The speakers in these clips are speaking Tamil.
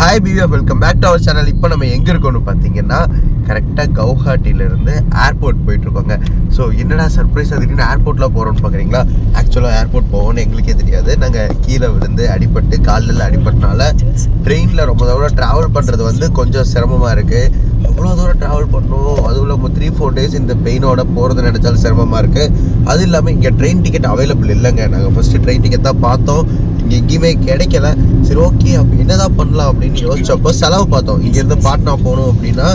ஹாய் பிவியா, welcome back to our channel. இப்போ நம்ம எங்கே இருக்கோம்னு பார்த்தீங்கன்னா கரெக்டாக கவுஹாட்டிலேருந்து ஏர்போர்ட் போயிட்டுருக்கோங்க. ஸோ என்னடா சர்ப்ரைஸாக திடீர்னு ஏர்போர்ட்டில் போகிறோன்னு பார்க்குறீங்களா? ஆக்சுவலாக ஏர்போர்ட் போவோம்னு எங்களுக்கே தெரியாது. நாங்கள் கீழே விழுந்து அடிபட்டு காலில் அடிபட்டனால ட்ரெயினில் ரொம்ப தூரம் ட்ராவல் பண்ணுறது வந்து கொஞ்சம் சிரமமாக இருக்குது. அவ்வளோ தூரம் ட்ராவல் பண்ணணும், அதுவும் இல்லாமல் 3-4 டேஸ் இந்த பெயினோட போகிறது நினச்சாலும் சிரமமாக இருக்குது. அது இல்லாமல் இங்கே ட்ரெயின் டிக்கெட் அவைலபிள் இல்லைங்க. நாங்கள் ஃபஸ்ட்டு ட்ரெயின் டிக்கெட் தான் பார்த்தோம், இங்கே எங்கேயுமே கிடைக்கல. சரி ஓகே, அப்போ என்னதான் பண்ணலாம் அப்படின்னு யோசிச்சப்போ செலவு பார்த்தோம். இங்கேருந்து பாட்னா போகணும் அப்படின்னா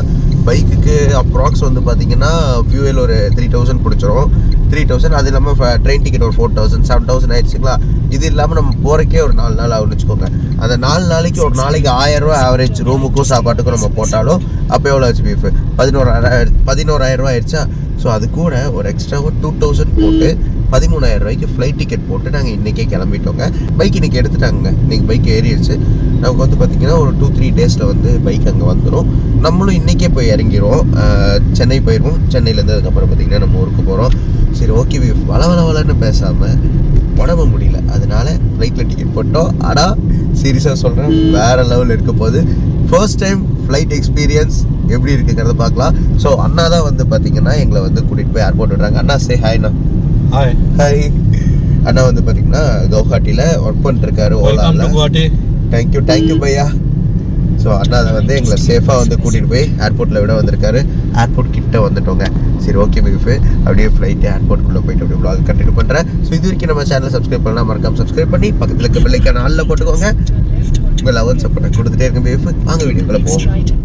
பைக்குக்கு அப்ராக்ஸ் வந்து பார்த்தீங்கன்னா ஃபியூவல் ஒரு 3000 பிடிச்சிரும். 3000, அது இல்லாமல் ட்ரெயின் டிக்கெட் ஒரு 4000, 7000 ஆயிடுச்சுங்களா. இது இல்லாமல் நம்ம போகிறக்கே ஒரு 4 நாள் ஆகும்னு வச்சுக்கோங்க. அந்த 4 நாளைக்கு ஒரு நாளைக்கு 1000 ரூபா ஆவரேஜ் ரூமுக்கும் சாப்பாட்டுக்கும் நம்ம போட்டாலும் அப்போ எவ்வளோ ஆச்சு பீஃப்? 11,000 ரூபா ஆயிடுச்சா. ஸோ அது கூட ஒரு எக்ஸ்ட்ராவாக 2000 போட்டு 13,000 ரூபாய்க்கு ஃப்ளைட் டிக்கெட் போட்டு நாங்கள் இன்றைக்கே கிளம்பிட்டோங்க. பைக் இன்றைக்கி எடுத்துட்டாங்க, இன்றைக்கி பைக் ஏறிடுச்சு. நமக்கு வந்து பார்த்திங்கன்னா ஒரு 2-3 டேஸில் வந்து பைக் அங்கே வந்துடும். நம்மளும் இன்றைக்கே போய் இறங்கிடுவோம், சென்னை போயிடுவோம். சென்னையிலேருந்து அதுக்கப்புறம் பார்த்திங்கன்னா நம்ம ஊருக்கு போகிறோம். சரி ஓகே, வளன்னு பேசாமல் உடம்பு முடியல, அதனால ஃப்ளைட்டில் டிக்கெட் போட்டோம். ஆனால் சீரியஸாக சொல்கிறேன், வேறு லெவலில் இருக்க போது. ஃபர்ஸ்ட் டைம் ஃப்ளைட் எக்ஸ்பீரியன்ஸ் எப்படி இருக்குங்கிறத பார்க்கலாம். ஸோ அண்ணா தான் வந்து பார்த்தீங்கன்னா எங்களை வந்து கூட்டிகிட்டு போய் ஏர்போர்ட் விடுறாங்க. அண்ணா சே ஹாய்ண்ணா. ஹாய். அண்ணா வந்து பார்த்தீங்கன்னா கவுஹாட்டியில் ஒர்க் பண்ணிட்டுருக்காரு ஓலாவில். தேங்க்யூ பையா. ஸோ அண்ணா அதை வந்து எங்களை சேஃபாக வந்து கூட்டிகிட்டு போய் ஏர்போர்ட்டில் விட வந்திருக்காரு. ஏர்போர்ட் கிட்ட வந்துட்டோங்க. சரி ஓகே பீஃபு, அப்படியே ஃப்ளைட்டு ஏர்போர்ட்டுக்குள்ளே போயிட்டு அப்படியே vlog கண்டினியூ பண்ணுறேன். ஸோ இது வரைக்கும் நம்ம சேனலை சப்ஸ்கிரைப் பண்ணலாம், மறக்காம சப்ஸ்கிரைப் பண்ணி பக்கத்தில் இருக்க பெல்லைக்கான ஆளில் போட்டுக்கோங்க. உங்கள் லவ் சப்போர்ட் கொடுத்துட்டே இருக்க பீஃபு. வாங்க வீடியோக்குள்ளே போவோம்.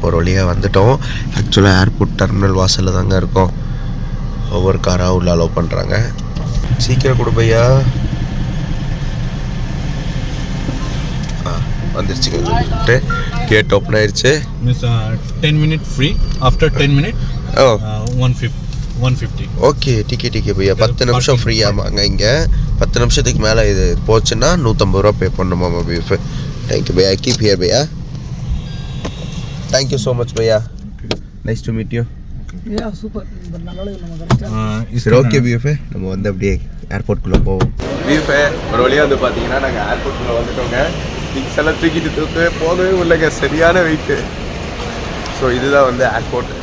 ஒரு வழியாக வந்துட்டோம். ஆக்சுவலாக ஏர்போர்ட் டெர்மினல் வாசலில் தாங்க இருக்கோம். ஒவ்வொரு காராக உள்ள அலோவ் பண்ணுறாங்க. சீக்கிரம் கொடு பையா. வந்துருச்சுங்க, கேட் ஓப்பன் ஆயிடுச்சு. 10 minutes free. After 10 minutes 150. Okay ticket பையா. 10 நிமிஷம் ஃப்ரீ. ஆமாங்க, இங்கே 10 நிமிஷத்துக்கு மேலே இது போச்சுன்னா 150 ரூபா பே பண்ணணுமாம்மா பீஃப். தேங்க்யூ பையா, கீப் ஹியர் பையா. Thank you so much bhaiya. Nice to meet you. Yeah, super. சரி ஓகே பிஎஃப், நம்ம வந்து அப்படியே ஏர்போர்ட்குள்ளே போவோம். பிஎஃப் ஒரு வழியாக வந்து பார்த்தீங்கன்னா நாங்கள் ஏர்போர்ட்குள்ளே வந்துட்டோங்க. திங்ஸ் எல்லாம் தூக்கிட்டு போகவே இல்லைங்க, சரியான வெயிட்டு. ஸோ இதுதான் வந்து airport,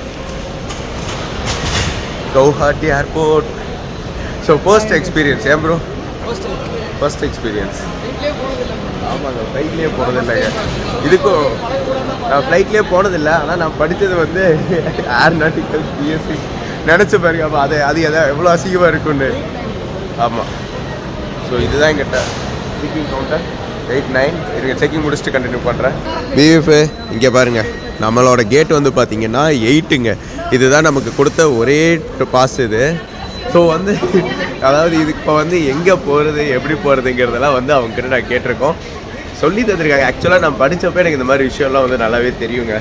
Guwahati airport. So first experience ஏன் ப்ரோ? First experience. ஆமாங்க, ஃப்ளைட்லேயே போனதில்லைங்க. இதுக்கும் நான் ஃப்ளைட்லேயே போனதில்லை. ஆனால் நான் படித்தது வந்து ஏரோநாட்டிக்கல் பிஎஸ்சி. நினச்சி பாருங்க, அப்போ அது எவ்வளோ அசிங்கமாக இருக்குன்னு. ஆமாம். ஸோ இதுதான் எங்கிட்ட செக்கிங் கவுண்டர் 8-9. இருங்க, செக்கிங் முடிச்சுட்டு கண்டினியூ பண்ணுறேன். பிஎஃப் இங்கே பாருங்கள், நம்மளோட கேட் வந்து பார்த்தீங்கன்னா 8ங்க. இதுதான் நமக்கு கொடுத்த ஒரே பாஸ் இது. ஸோ வந்து அதாவது இது இப்போ வந்து எங்கே போகிறது எப்படி போகிறதுங்கிறதெல்லாம் வந்து அவங்ககிட்ட நான் கேட்டிருக்கோம், சொல்லி தந்துருக்காங்க. ஆக்சுவலாக நான் படித்தப்போ எனக்கு இந்த மாதிரி விஷயம்லாம் வந்து நல்லாவே தெரியுங்க,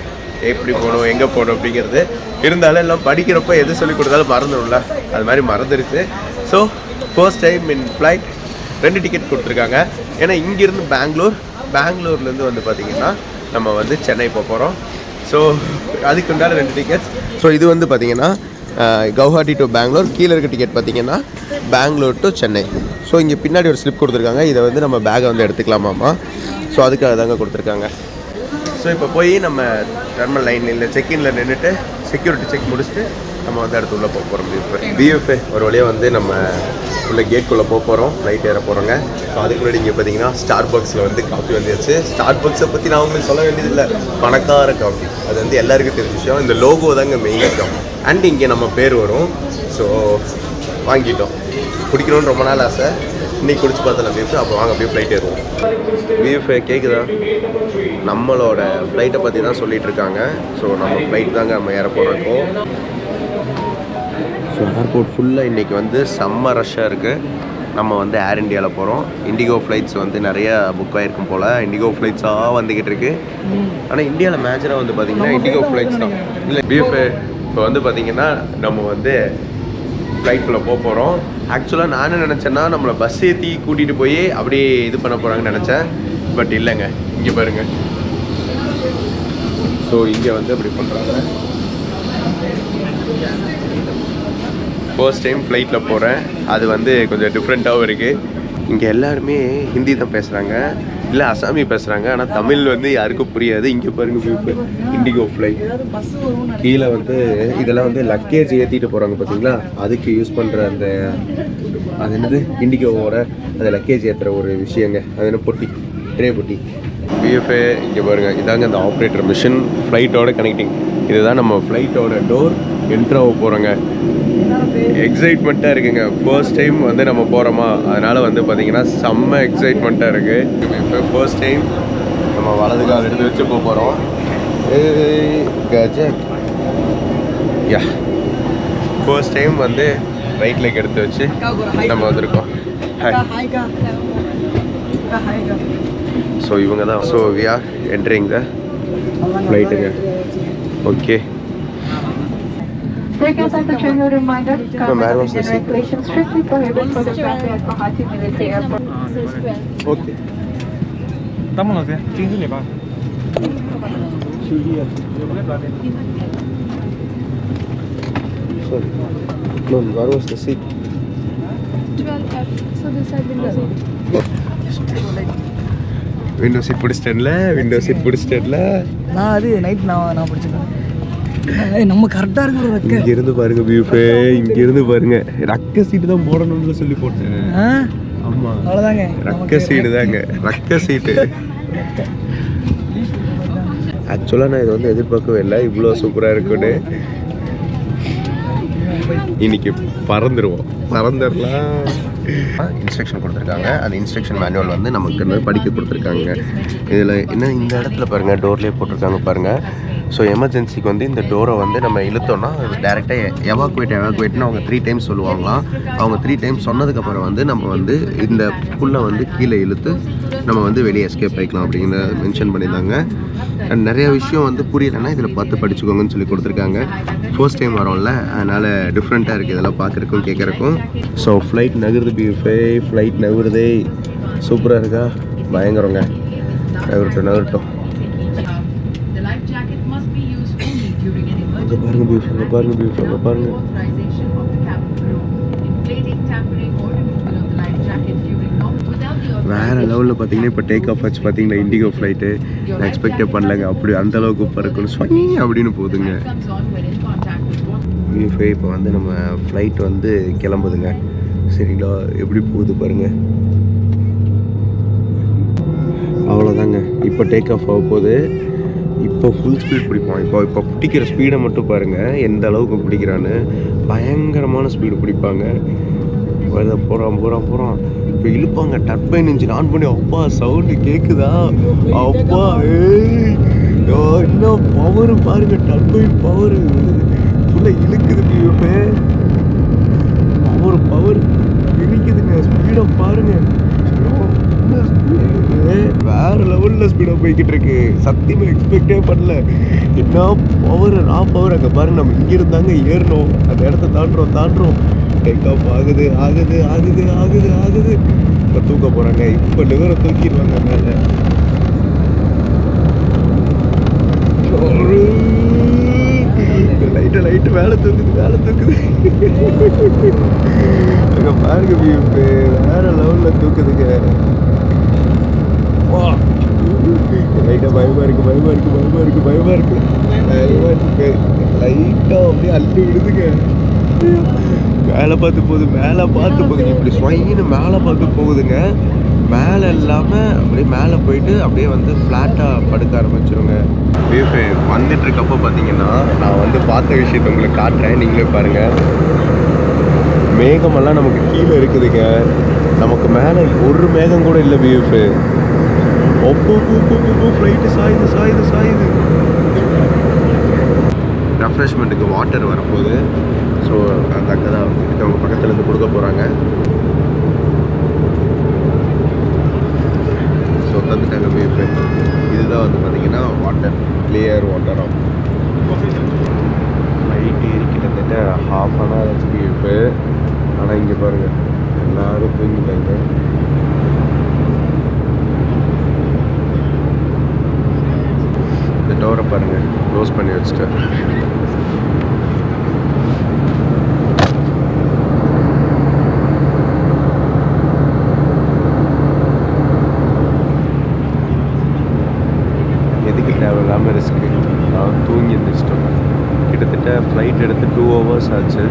எப்படி போகணும் எங்கே போகணும் அப்படிங்கிறது. இருந்தாலும் எல்லாம் படிக்கிறப்போ எது சொல்லி கொடுத்தாலும் மறந்துடும்ல, அது மாதிரி மறந்துடுச்சு. So first time in flight 2 ticket கொடுத்துருக்காங்க. ஏன்னா இங்கேருந்து பெங்களூர்லேருந்து வந்து பார்த்திங்கன்னா நம்ம வந்து சென்னை போக போகிறோம். ஸோ அதுக்கு உண்டான 2 டிக்கெட்ஸ். ஸோ இது வந்து பார்த்திங்கன்னா கவுஹாட்டி டு பெங்களூர், கீழே இருக்க டிக்கெட் பார்த்தீங்கன்னா பெங்களூர் டு சென்னை. ஸோ இங்கே பின்னாடி ஒரு ஸ்லிப் கொடுத்துருக்காங்க, இதை வந்து நம்ம பேக்கை வந்து எடுத்துக்கலாமாம்மா. ஸோ அதுக்காக தாங்க கொடுத்துருக்காங்க. ஸோ இப்போ போய் நம்ம டெர்மினல் லைனில் செக்இனில் நின்றுட்டு செக்யூரிட்டி செக் முடிச்சுட்டு நம்ம வந்து அடுத்து உள்ளே போக போகிறோம். பிஎஃப் ஒரு வழியாக வந்து நம்ம உள்ள கேட்குள்ளே போக போகிறோம், ஃப்ளைட் ஏற போகிறோங்க. ஸோ அதுக்கு முன்னாடி இங்கே பார்த்தீங்கன்னா ஸ்டார்பக்ஸில் வந்து காஃபி வந்துருச்சு. ஸ்டார்பக்ஸை பற்றி நான் உங்களுக்கு சொல்ல வேண்டியதில்லை, பணக்கார காஃபி. அது வந்து எல்லாருக்கும் தெரிஞ்ச விஷயம். இந்த லோகோ தாங்க மெயின் விஷயம். அண்ட் இங்கே நம்ம பேர் வரும். ஸோ வாங்கிட்டோம், குடிக்கணும்னு ரொம்ப நாள் ஆசை, இன்றைக்கி குடிச்சு பார்த்தலாம் பீஃப். அப்போ வாங்க அப்படியே ஃப்ளைட் ஏறுவோம். பீஃப் கேட்குதா? நம்மளோட ஃப்ளைட்டை பற்றி தான் சொல்லிகிட்டு இருக்காங்க. ஸோ நம்ம ஃப்ளைட் தாங்க நம்ம ஏற போகிறோம். ஸோ ஏர்போர்ட் ஃபுல்லாக இன்றைக்கி வந்து செம்ம ரஷ்ஷாக இருக்குது. நம்ம வந்து ஏர் இண்டியாவில் போகிறோம். இண்டிகோ ஃப்ளைட்ஸ் வந்து நிறையா புக் ஆகிருக்கும் போல். இண்டிகோ ஃப்ளைட்ஸாக வந்துக்கிட்டு இருக்குது. ஆனால் இந்தியாவில் மேஜராக வந்து பார்த்திங்கன்னா இண்டிகோ ஃப்ளைட்ஸ் தான். இல்லை பீஃப் இப்போ வந்து பார்த்திங்கன்னா நம்ம வந்து ஃப்ளைட்குள்ளே போகிறோம். ஆக்சுவலாக நான் நினச்சேன்னா நம்மளை பஸ் ஏற்றி கூட்டிகிட்டு போய் அப்படியே இது பண்ண போகிறாங்கன்னு நினச்சேன். பட் இல்லைங்க, இங்கே பாருங்கள். ஸோ இங்கே வந்து அப்படி பண்ணுறாங்க. ஃபர்ஸ்ட் டைம் ஃப்ளைட்டில் போகிறேன். அது வந்து கொஞ்சம் டிஃப்ரெண்ட்டாகவும் இருக்குது. இங்கே எல்லாருமே ஹிந்தி தான் பேசுகிறாங்க, இல்லை அசாமி பேசுகிறாங்க. ஆனால் தமிழ் வந்து யாருக்கும் புரியாது. இங்கே பாருங்கள், இண்டிகோ ஃப்ளைட். கீழே வந்து இதெல்லாம் வந்து லக்கேஜ் ஏற்றிட்டு போகிறாங்க பார்த்தீங்களா, அதுக்கு யூஸ் பண்ணுற அந்த அது என்னது இண்டிகோவோட அந்த லக்கேஜ் ஏற்றுற ஒரு விஷயங்க. அது என்ன பொட்டி, ட்ரே பொட்டி. பிஎஃப்ஏ இங்கே பாருங்கள், இதாங்க அந்த ஆப்ரேட்டர் மிஷின், ஃப்ளைட்டோட கனெக்டிங். இதுதான் நம்ம ஃப்ளைட்டோட டோர் என்ட்ராக போகிறோங்க. எக்ஸைட்மெண்ட்டாக இருக்குங்க. ஃபர்ஸ்ட் டைம் வந்து நம்ம போகிறோமா, அதனால் வந்து பார்த்திங்கன்னா செம்ம எக்ஸைட்மெண்ட்டாக இருக்குது. இப்போ ஃபர்ஸ்ட் டைம் நம்ம வலது கால் எடுத்து வச்சு போகிறோம். கஜக் யா, ஃபர்ஸ்ட் டைம் வந்து ரைட் லெக் எடுத்து வச்சு நம்ம வந்திருக்கோம். ஸோ இவங்க தான். So we are entering the ஃப்ளைட்டுங்க. Okay. Take us as a general reminder, government and regulations strictly prohibit photography at Guwahati Military Airport. Okay. Tama lang siya. Tingin niya ba? Sorry. No, where was the seat? 12F. So this side window seat. Window seat பிடிச்சிட்டேன்ல, விண்டோ சீட் பிடிச்சிட்டேன்ல. நான் அது நைட் நான் பிடிச்சிருக்கேன். நம்ம கரெக்டாக இருக்கிற ரெக்க. இங்கேருந்து பாருங்க வியூஃபே, இங்கேருந்து பாருங்க. ரக்க சீட்டு தான் போடணும்னு சொல்லி போட்டேன். ஆமாம், அவ்வளோதாங்க. ரக்க சீட்டு தாங்க, ரக்க சீட்டு. ஆக்சுவலாக நான் இது வந்து எதிர்பார்க்கவே இல்லை, இவ்வளோ சூப்பராக இருக்குன்னு. இன்னைக்கு பறந்துடுவோம், பறந்துடலாம். இன்ஸ்ட்ரக்ஷன் கொடுத்துருக்காங்க. அந்த இன்ஸ்ட்ரக்ஷன் மேனுவல் வந்து நமக்கு படிக்க கொடுத்துருக்காங்க. இதில் என்ன இந்த இடத்துல பாருங்கள், டோர்லேயே போட்டிருக்காங்க பாருங்கள். ஸோ எமர்ஜென்சிக்கு வந்து இந்த டோரை வந்து நம்ம இழுத்தோம்னா அது டேரெக்டாக எவாக்குவேட்னு அவங்க 3 டைம்ஸ் சொல்லுவாங்களாம். அவங்க 3 டைம்ஸ் சொன்னதுக்கப்புறம் வந்து நம்ம வந்து இந்த புல்லை வந்து கீழே இழுத்து நம்ம வந்து வெளியே எஸ்கேப் ஆகிக்கலாம் அப்படிங்கிற மென்ஷன் பண்ணியிருந்தாங்க. அண்ட் நிறைய விஷயம் வந்து புரியலைன்னா இதில் பார்த்து படிச்சுக்கோங்கன்னு சொல்லி கொடுத்துருக்காங்க. ஃபர்ஸ்ட் டைம் வரோம்ல, அதனால் டிஃப்ரெண்ட்டாக இருக்குது இதெல்லாம் பார்க்குறக்கும் கேட்குறக்கும். ஸோ ஃப்ளைட் நகருது பியூஃபே, ஃப்ளைட் நகருதே. சூப்பராக இருக்கா, பயங்கரங்க. நகரட்டும். அங்கே பாருங்க பியூஃப், அங்கே பாருங்க பியூஃப், அங்கே பாருங்க. வேறு லெவலில் பார்த்தீங்கன்னா இப்போ டேக் ஆஃப் ஆச்சு பார்த்தீங்களா இண்டிகோ ஃப்ளைட்டு. நான் எக்ஸ்பெக்டே பண்ணலங்க, அப்படி அந்தளவுக்கு பறக்கணும் ஸ்வீ அப்படின்னு போகுதுங்க. பியூஃபே இப்போ வந்து நம்ம ஃப்ளைட் வந்து கிளம்புதுங்க. சரிங்களா, எப்படி போகுது பாருங்கள். அவ்வளோதாங்க, இப்போ டேக் ஆஃப் ஆக போகுது. இப்போ ஃபுல் ஸ்பீட் பிடிப்போம். இப்போ பிடிக்கிற ஸ்பீடை மட்டும் பாருங்கள், எந்த அளவுக்கு பிடிக்கிறான்னு. பயங்கரமான ஸ்பீடு பிடிப்பாங்க. போகிறான். இப்போ இழுப்பாங்க, டர்பைன் இன்ஜின் ஆன் பண்ணி. அப்பா சவுண்டு கேட்குதா, அப்பா என்ன பவரு பாருங்க, டர்பைன் பவரு ஃபுல்லாக இழுக்குது. பியூஃபே பவர் இருக்குதுங்க. ஸ்பீடை பாருங்க, வேற லெவலில் ஸ்பீடாக போய்கிட்டு இருக்கு. சத்தியமாக எக்ஸ்பெக்டே பண்ணல. என்ன பவர், பவர். அங்கே பாருங்க, நம்ம இங்கே இருந்தாங்க ஏறணும், அந்த இடத்த தாண்டுறோம். டேக் ஆஃப் ஆகுது. இப்போ தூக்க போகிறாங்க. இப்போ லிவரை தூக்கிடுவாங்க மேலே. லைட்டு மேலே தூக்குது. அங்கே பாருங்க வியூப்பு, வேற லெவலில் தூக்குதுங்க. லைட்டாக பயமாக இருக்கு. லைட்டாக அப்படியே அள்ளி விடுதுங்க. மேலே பார்த்து போகுது. இப்படி ஸ்வைன்னு மேலே பார்த்து போகுதுங்க. மேலே இல்லாமல் அப்படியே மேலே போயிட்டு அப்படியே வந்து ஃப்ளாட்டாக படுக்க ஆரம்பிச்சிருங்க. வியூஃபே வந்துட்டு இருக்கப்போ பார்த்தீங்கன்னா நான் வந்து பார்த்த விஷயத்தை உங்களுக்கு காட்டுறேன், நீங்களே பாருங்கள். மேகமெல்லாம் நமக்கு கீழே இருக்குதுங்க. நமக்கு மேலே ஒரு மேகம் கூட இல்லை வியூஃபு. ஃப்ளைட்டு சாயுது. ரெஃப்ரெஷ்மெண்ட்டுக்கு வாட்டர் வரப்போகுது. ஸோ அந்த அங்கே தான் அவங்க பக்கத்துலேருந்து கொடுக்க போகிறாங்க. ஸோ தந்துட்டாங்க வியூஃபு. இதுதான் வந்து பார்த்தீங்கன்னா வாட்டர், கிளியர் வாட்டராக. ஃப்ளைட் ஏறி கிட்டத்தட்ட ஹாஃப் அன் ஹவர் ஆச்சு இப்போ. ஆனால் இங்கே பாருங்கள் எல்லோரும் தூங்கிட்டாங்க. இந்த டோரை பாருங்கள் க்ளோஸ் பண்ணி வச்சுட்டேன். எதுக்கு தேவையில்லாமல் ரிஸ்க்கு, நான் தூங்கி எழுந்திரிச்சிட்டோம். கிட்டத்தட்ட ஃப்ளைட் எடுத்து 2 hours ஆச்சு.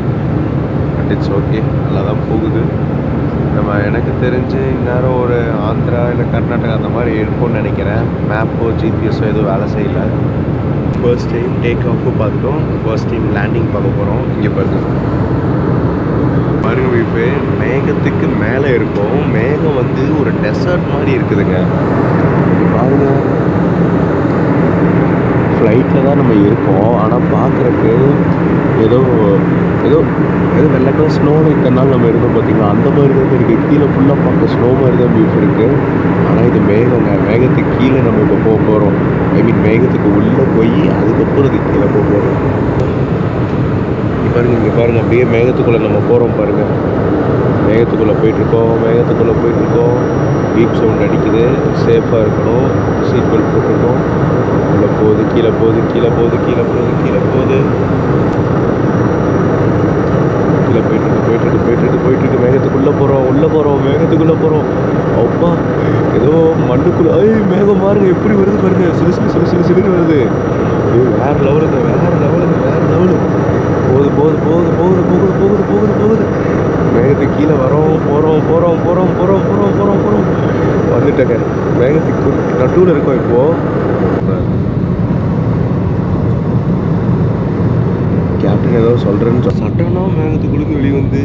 பட் இட்ஸ் ஓகே, நல்லா தான் போகுது. நம்ம எனக்கு தெரிஞ்சு இந்நேரம் ஒரு ஆந்திரா இல்லை கர்நாடகா அந்த மாதிரி இருக்கும்னு நினைக்கிறேன். மேப்போ ஜிபிஎஸோ எதுவும் வேலை செய்யலை. ஃபர்ஸ்ட் டைம் டேக் ஆஃபும் பார்த்துட்டோம், ஃபர்ஸ்ட் டைம் லேண்டிங் பார்க்க போகிறோம். இங்கே பாருங்க இப்போ மேகத்துக்கு மேலே இருக்கும். மேகம் வந்து ஒரு டெசர்ட் மாதிரி இருக்குதுங்க. பாருங்க, ஃப்ளைட்டில் தான் நம்ம இருக்கோம். ஆனால் பார்க்குறக்கு ஏதோ ஏதோ ஏதோ வெள்ளை கலர் ஸ்னோவில் இத்தனை நாள் நம்ம இருந்தோம் பார்த்தீங்களா, அந்த மாதிரி தான் இருக்குது. கீழே ஃபுல்லாக பார்க்க ஸ்னோ மாதிரி தான் வியூஸ் இருக்குது. ஆனால் இது மேகங்க. மேகத்துக்கு கீழே நம்ம இப்போ போக போகிறோம். ஐ மீன் மேகத்துக்கு உள்ளே போய் அதுக்கப்புறம் இது கீழே போக போகிறோம். இங்கே பாருங்கள் அப்படியே மேகத்துக்குள்ளே நம்ம போகிறோம் பாருங்கள். மேகத்துக்குள்ளே போயிட்டுருக்கோம். பீப் சவுண்ட் அடிக்குது. சேஃபாக இருக்கணும். சீட் பெல்ட் போட்டுருக்கோம். உள்ளே போகுது, கீழே போகுது. கீழே போயிட்டுருக்கு. மேகத்துக்குள்ளே போகிறோம். அப்பா ஏதோ மண்ணுக்குள்ளே மேகம் பாருங்க எப்படி வருது பாருங்க. சிலு வருது. வேறு லெவலுங்க. போகுது. மேகத்துக்கு கீழே போகிறோம். வந்துட்டேங்க. மேகத்துக்கு நடுவில் இருக்கோம் இப்போது. கேப்டன் ஏதோ சொல்கிறேன்னு சட்டனா மேகத்துக்குள்ளுக்கு வெளியே வந்து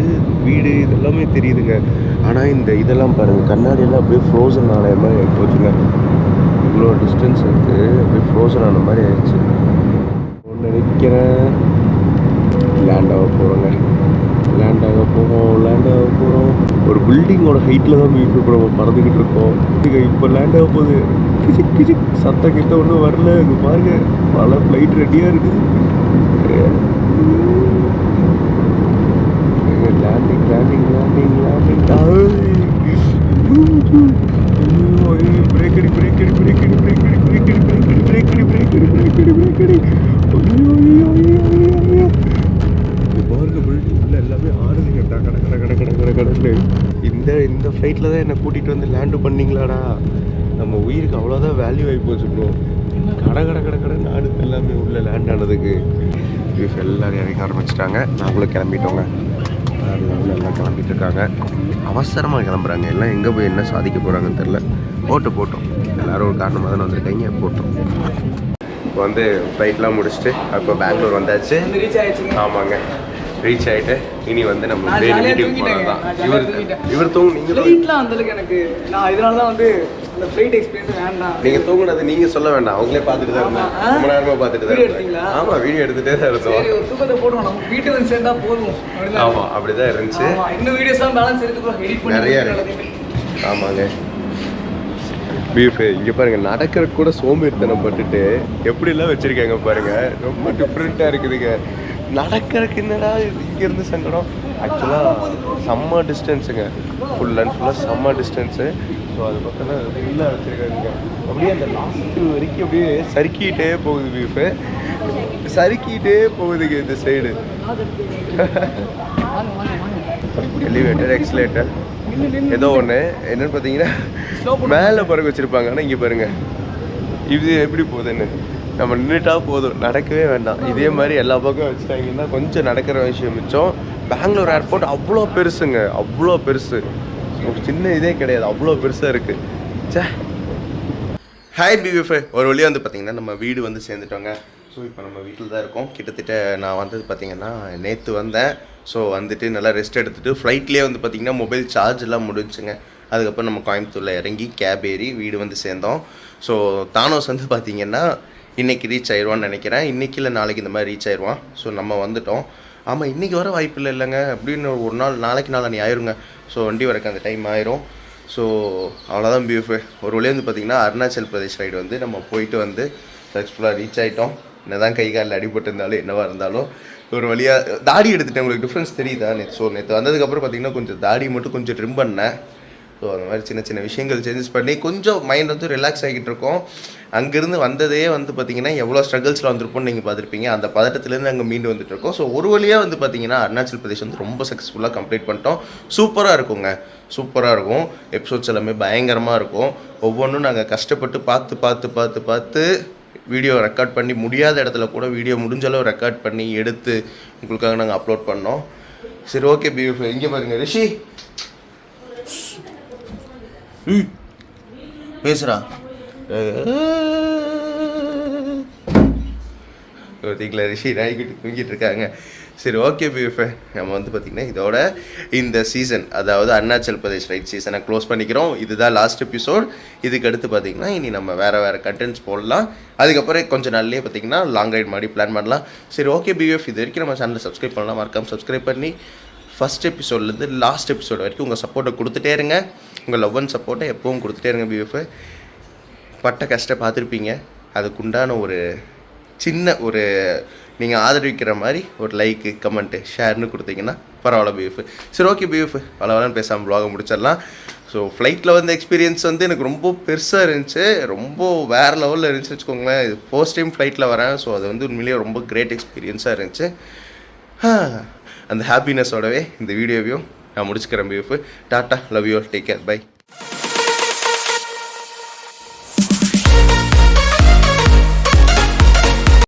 வீடு இதெல்லாமே தெரியுதுங்க. ஆனால் இந்த இதெல்லாம் பாருங்கள், கண்ணாடியெல்லாம் அப்படியே ஃப்ரோசன் ஆன மாதிரி ஆகி போச்சுங்க. இவ்வளோ டிஸ்டன்ஸ் இருக்குது, அப்படியே ஃப்ரோசன் ஆன மாதிரி ஆயிடுச்சு. நினைக்கிறேன் லேண்ட் ஆக போகிறோம். ஒரு பில்டிங்கோட ஹைட்டில் தான் இப்போ நம்ம பறந்துக்கிட்டு இருக்கோம். இப்போ லேண்ட் ஆக போகுது. கிச்சிக் சத்தம் கிட்ட ஒன்றும் வரல. இங்கே பாருங்க, பல ஃப்ளைட் ரெடியாக இருக்குது. லேண்டிங் பிரேக் பாருங்க. பில்டிங் உள்ள எல்லாமே ஆடுதுங்க. கடை இந்த ஃப்ளைட்டில் தான் என்னை கூட்டிகிட்டு வந்து லேண்டு பண்ணிங்களாடா. நம்ம உயிருக்கு அவ்வளோதான் வேல்யூ ஆகி போச்சுக்கணும். கடை நாடு எல்லாமே உள்ளே லேண்ட் ஆனதுக்கு. எல்லோரும் இறங்க ஆரம்பிச்சிட்டாங்க. நாங்களும் கிளம்பிட்டோங்க. எல்லாம் கிளம்பிட்டு இருக்காங்க. அவசரமாக கிளம்புறாங்க. எல்லாம் எங்கே போய் என்ன சாதிக்க போகிறாங்கன்னு தெரில. போட்டோம் எல்லோரும் ஒரு காரணமாக தானே வந்திருக்காங்க. போட்டோம். இப்போ வந்து ஃப்ளைட்லாம் முடிச்சுட்டு அப்போ பெங்களூர் வந்தாச்சு. ஆமாங்க, ரீச் ஆகிட்டு இனி வந்து நம்ம வீட்டுக்கு போகிறது தான். இவர் ஃப்ளைட்லாம் அந்தளவுக்கு எனக்கு நான் இதனால தான் வந்து அந்த ஃப்ளைட் எக்ஸ்பீரியன்ஸ் வேண்டாம். நீங்கள் தூங்குனது நீங்கள் சொல்ல வேண்டாம், அவங்களே பார்த்துட்டு தான் இருந்தேன். ரொம்ப நேரமாக பார்த்துட்டு தான் இருந்தேன். ஆமாம், வீடியோ எடுத்துகிட்டே தான் இருந்தோம். தூக்கத்தை போடுவோம், நம்ம வீட்டுக்கு வந்து சேர்ந்தா போதும். ஆமாம், அப்படி தான் இருந்துச்சு. இன்னும் வீடியோஸ் தான் பேலன்ஸ் இருக்குது, எடிட் பண்ணி நிறையா இருக்கு. ஆமாங்க. பீஃபு இங்கே பாருங்கள், நடக்கிறதுக்கு கூட சோம்பேறித்தனம் பட்டுட்டு எப்படிலாம் வச்சுருக்காங்க பாருங்கள். ரொம்ப டிஃப்ரெண்ட்டாக இருக்குதுங்க. நடக்கிறதுக்கு என்னடா இங்கேருந்து சங்கடம். ஆக்சுவலாக செம்ம டிஸ்டன்ஸுங்க, ஃபுல் அண்ட் ஃபுல்லாக செம்ம டிஸ்டன்ஸு. ஸோ அது பக்கம் ஃபுல்லாக வச்சுருக்காங்க. அப்படியே அந்த லாஸ்ட்டு வரைக்கும் அப்படியே சறுக்கிட்டே போகுது. பீஃபு சறுக்கிட்டே போகுதுங்க இந்த சைடு. எலிவேட்டர், எக்ஸ்லேட்டர், ஏதோ ஒன்று என்னென்னு பார்த்தீங்கன்னா மேலே பறக்க வச்சுருப்பாங்க. ஆனால் இங்கே பாருங்கள் இது எப்படி போகுதுன்னு. நம்ம நின்றுட்டா போதும், நடக்கவே வேண்டாம். இதே மாதிரி எல்லா பக்கம் வச்சுட்டாங்கன்னா கொஞ்சம் நடக்கிற விஷயம் மிச்சம். பெங்களூர் ஏர்போர்ட் அவ்வளோ பெருசுங்க, அவ்வளோ பெருசு. ஒரு சின்ன இதே கிடையாது, அவ்வளோ பெருசாக இருக்குது. சே. ஹாய் பிபிஎஃப், ஒரு வழியாக வந்து பார்த்திங்கன்னா நம்ம வீடு வந்து சேர்ந்துட்டோங்க. ஸோ இப்போ நம்ம வீட்டில் தான் இருக்கோம். கிட்டத்தட்ட நான் வந்தது பார்த்திங்கன்னா நேற்று வந்தேன். ஸோ வந்துட்டு நல்லா ரெஸ்ட் எடுத்துகிட்டு ஃப்ளைட்லேயே வந்து பார்த்திங்கன்னா மொபைல் சார்ஜ் எல்லாம் முடிஞ்சுங்க. அதுக்கப்புறம் நம்ம கோயம்புத்தூரில் இறங்கி கேப் ஏறி வீடு வந்து சேர்ந்தோம். ஸோ தானோஸ் வந்து பார்த்திங்கன்னா இன்றைக்கி ரீச் ஆயிடுவான்னு நினைக்கிறேன். இன்றைக்கி இல்லை நாளைக்கு இந்த மாதிரி ரீச் ஆயிடுவான். ஸோ நம்ம வந்துவிட்டோம். ஆமாம், இன்றைக்கி வர வாய்ப்பு இல்லைங்க அப்படின்னு ஒரு நாள் நாளைக்கு நாளானி ஆயிருங்க. ஸோ வண்டி வரக்கு அந்த டைம் ஆயிரும். ஸோ அவ்வளோதான் பியூஃபு. ஒரு வழியாக வந்து பார்த்திங்கன்னா அருணாச்சல் பிரதேஷ் ரைடு வந்து நம்ம போயிட்டு வந்து சக்ஸஸ்ஃபுல்லாக ரீச் ஆகிட்டோம். என்ன தான் கை காலில் அடிபட்டு இருந்தாலும் என்னவாக இருந்தாலும் ஒரு வழியாக தாடி எடுத்துட்டேன். உங்களுக்கு டிஃப்ரென்ஸ் தெரியுதா? நேற்று வந்ததுக்கப்புறம் பார்த்தீங்கன்னா கொஞ்சம் தாடி மட்டும் கொஞ்சம் ட்ரிம் பண்ணேன். ஸோ அந்த மாதிரி சின்ன சின்ன விஷயங்கள் சேஞ்சஸ் பண்ணி கொஞ்சம் மைண்ட் வந்து ரிலாக்ஸ் ஆகிட்டு இருக்கோம். அங்கேருந்து வந்ததே வந்து பார்த்திங்கன்னா எவ்வளோ ஸ்ட்ரகிள்ஸில் வந்திருப்போம்னு நீங்கள் பார்த்துருப்பீங்க. அந்த பதட்டத்துலேருந்து அங்கே மீண்டு வந்துட்டுருக்கோம். ஸோ ஒரு வழியாக வந்து பார்த்திங்கன்னா அருணாச்சல் பிரதேஷ் வந்து ரொம்ப சக்ஸஸ்ஃபுல்லாக கம்ப்ளீட் பண்ணிட்டோம். சூப்பராக இருக்குங்க, சூப்பராக இருக்கும். எபிசோட்ஸ் எல்லாமே பயங்கரமாக இருக்கும். ஒவ்வொன்றும் நாங்கள் கஷ்டப்பட்டு பார்த்து வீடியோ ரெக்கார்ட் பண்ணி முடியாத இடத்துல கூட வீடியோ முடிஞ்சளவு ரெக்கார்ட் பண்ணி எடுத்து உங்களுக்காக நாங்கள் அப்லோட் பண்ணோம். சரி, ஓகே பியூட்டிஃபுல். இங்கே பாருங்கள் ரிஷி பேசுகிறா. பார்த்தீங்களா, ரிஷி நாய்க்குட்டி தூங்கிட்டு இருக்காங்க. சரி, ஓகே பியூட்டிஃபுல். நம்ம வந்து பார்த்திங்கன்னா இதோட இந்த சீசன், அதாவது அருணாச்சல் பிரதேஷ் ரைட் சீசனை க்ளோஸ் பண்ணிக்கிறோம். இதுதான் லாஸ்ட் எபிசோட். இதுக்கு அடுத்து பார்த்திங்கன்னா இனி நம்ம வேறு கண்டென்ட்ஸ் போடலாம். அதுக்கப்புறம் கொஞ்சம் நாள்லேயே பார்த்திங்கன்னா லாங் ரைட் மாதிரி பிளான் பண்ணலாம். சரி, ஓகே பியூஎஃப். இது வரைக்கும் நம்ம சேனலை சப்ஸ்கிரைப் பண்ணலாம். மறக்காம சப்ஸ்கிரைப் பண்ணி ஃபஸ்ட் எபிசோட்லேருந்து லாஸ்ட் எபிசோட் வரைக்கும் உங்கள் சப்போர்ட்டை கொடுத்துட்டே இருங்க. உங்கள் லவ் அண்ட் சப்போர்ட்டை எப்பவும் கொடுத்துட்டே இருங்க பியூஎஃப். பட்ட கஷ்டம் பார்த்துருப்பீங்க. அதுக்குண்டான ஒரு சின்ன ஒரு நீங்கள் ஆதரிக்கிற மாதிரி ஒரு லைக்கு, கமெண்ட்டு, ஷேர்னு கொடுத்தீங்கன்னா பரவாயில்ல பியூஎஃப். சரி, ஓகே பியூஎஃப். பலவரம் பேசாமல் வ்ளாகை முடிச்சிடலாம். ஸோ ஃப்ளைட்டில் வந்த எக்ஸ்பீரியன்ஸ் வந்து எனக்கு ரொம்ப பெருசாக இருந்துச்சு. ரொம்ப வேறு லெவலில் இருந்துச்சு வச்சுக்கோங்களேன். இது ஃபர்ஸ்ட் டைம் ஃப்ளைட்டில் வரேன். ஸோ அது வந்து உண்மையிலேயே ரொம்ப கிரேட் எக்ஸ்பீரியன்ஸாக இருந்துச்சு. அந்த ஹாப்பினஸோடவே இந்த வீடியோவையும் நான் முடிச்சுக்கிறேன் பியூஎஃப். Tata, love you, take care, by.